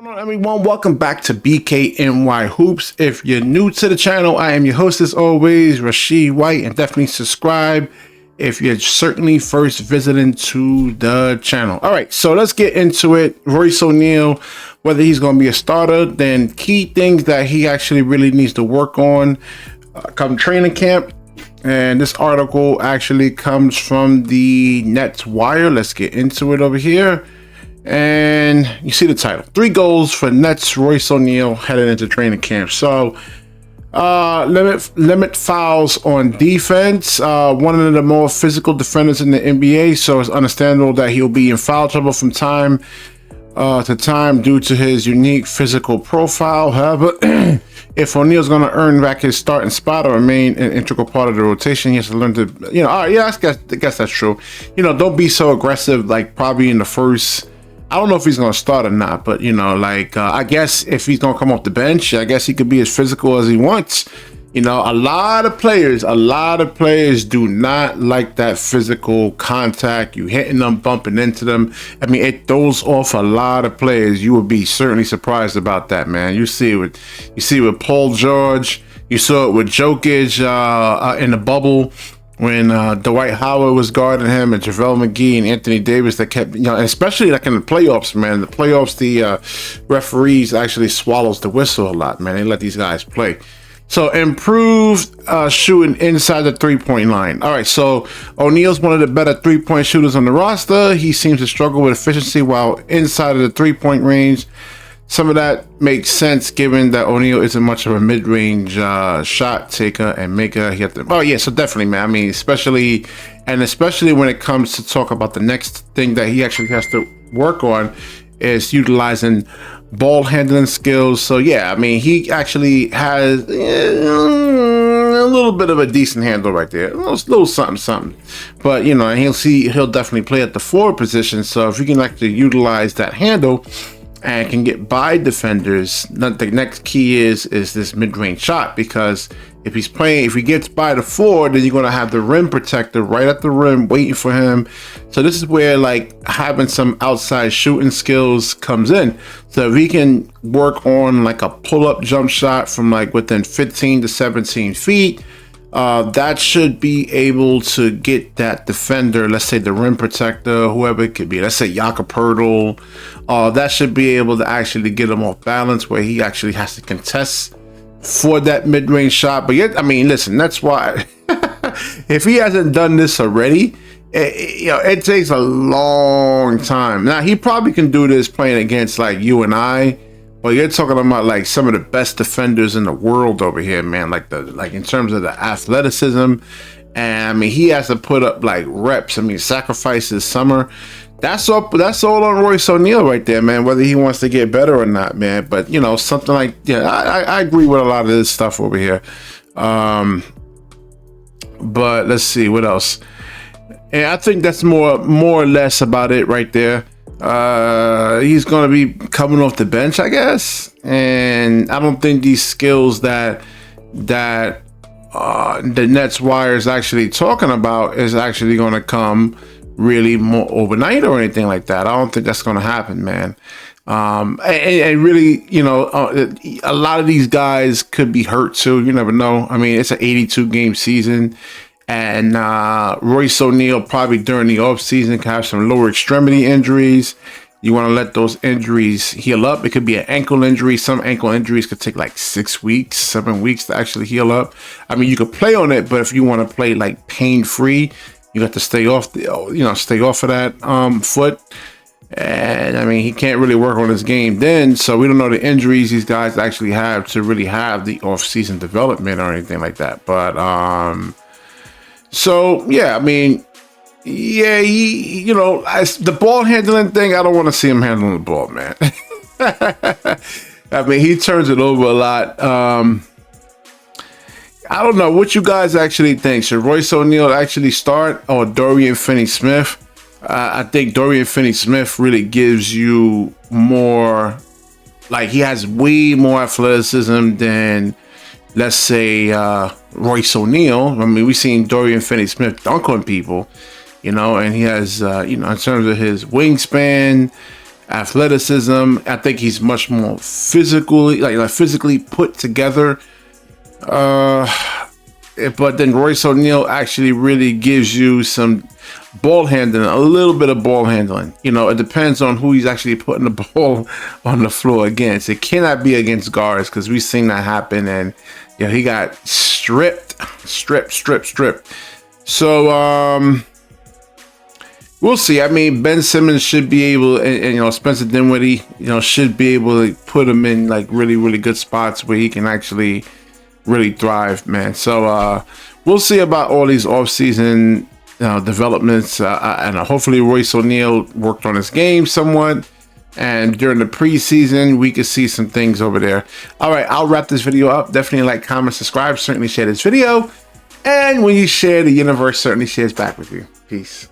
on, everyone? Welcome back to BKNY Hoops. If you're new to the channel, I am your host as always, Rashid White, and definitely subscribe if you're certainly first visiting to the channel. All right, so let's get into it. Royce O'Neal, whether he's going to be a starter, then key things that he actually really needs to work on come training camp. And this article actually comes from the Nets Wire. Let's get into it over here. And you see the title, 3 goals for Nets Royce O'Neal headed into training camp. So limit fouls on defense. One of the more physical defenders in the NBA, so it's understandable that he'll be in foul trouble from time to time due to his unique physical profile. However, if O'Neal's going to earn back his starting spot or remain an integral part of the rotation, he has to learn to, I guess that's true. Don't be so aggressive, like probably in the first. I don't know if he's going to start or not, but, I guess if he's going to come off the bench, I guess he could be as physical as he wants. A lot of players do not like that physical contact. You hitting them, bumping into them. I mean, it throws off a lot of players. You would be certainly surprised about that, man. You see it with Paul George. You saw it with Jokic in the bubble, when Dwight Howard was guarding him, and JaVale McGee and Anthony Davis, that kept, especially like in the playoffs, man. The playoffs, the referees actually swallows the whistle a lot, man. They let these guys play. So improved shooting inside the three-point line. All right, so O'Neal's one of the better three-point shooters on the roster. He seems to struggle with efficiency while inside of the three-point range. Some of that makes sense given that O'Neal isn't much of a mid-range shot taker and maker. So definitely, man. I mean, especially when it comes to talk about the next thing that he actually has to work on is utilizing ball handling skills. So yeah, I mean, he actually has a little bit of a decent handle right there, a little something. But he'll definitely play at the forward position. So if you can actually utilize that handle and can get by defenders, the next key is this mid-range shot, because if he gets by the forward, then you're going to have the rim protector right at the rim waiting for him. So this is where having some outside shooting skills comes in. So if he can work on like a pull-up jump shot from within 15 to 17 feet, that should be able to get that defender, let's say the rim protector, whoever it could be, let's say Jakob Poeltl, that should be able to actually get him off balance where he actually has to contest for that mid-range shot. But yet, I mean, listen, that's why if he hasn't done this already, it takes a long time. Now, he probably can do this playing against you and I. Well, you're talking about some of the best defenders in the world over here, man. In terms of the athleticism, and I mean, he has to put up reps. I mean, sacrifice his summer. That's all on Royce O'Neal right there, man. Whether he wants to get better or not, man. But something I agree with a lot of this stuff over here. But let's see what else. And I think that's more or less about it right there. He's going to be coming off the bench, I guess, and I don't think these skills that the Nets Wire is actually talking about is actually going to come really more overnight or anything like that. I don't think that's going to happen, man. And really, a lot of these guys could be hurt too. You never know. I mean, it's an 82 game season. And Royce O'Neal probably during the offseason can have some lower extremity injuries. You want to let those injuries heal up. It could be an ankle injury. Some ankle injuries could take 6 weeks, 7 weeks to actually heal up. I mean, you could play on it, but if you want to play pain-free, you have to stay off of that foot. And I mean, he can't really work on his game then. So we don't know the injuries these guys actually have to really have the off-season development or anything like that. But so yeah, I mean, yeah, the ball handling thing, I don't want to see him handling the ball, man. I mean, he turns it over a lot. I don't know what you guys actually think. Should Royce O'Neal actually start or Dorian Finney-Smith? I think Dorian Finney-Smith really gives you more, he has way more athleticism than, let's say, Royce O'Neal. I mean, we've seen Dorian Finney-Smith dunk on people, and he has, in terms of his wingspan athleticism. I think he's much more physically, like physically put together. But then Royce O'Neal actually really gives you some ball handling, a little bit of ball handling. You know, it depends on who he's actually putting the ball on the floor against. It cannot be against guards, because we've seen that happen, and you know, he got stripped. So we'll see. I mean, Ben Simmons should be able, and you know, Spencer Dinwiddie, you know, should be able to put him in like really good spots where he can actually really thrive, man. So we'll see about all these offseason developments, and hopefully Royce O'Neal worked on his game somewhat, and during the preseason we could see some things over there. All right, I'll wrap this video up. Definitely like, comment, subscribe, certainly share this video, and when you share, the universe certainly shares back with you. Peace.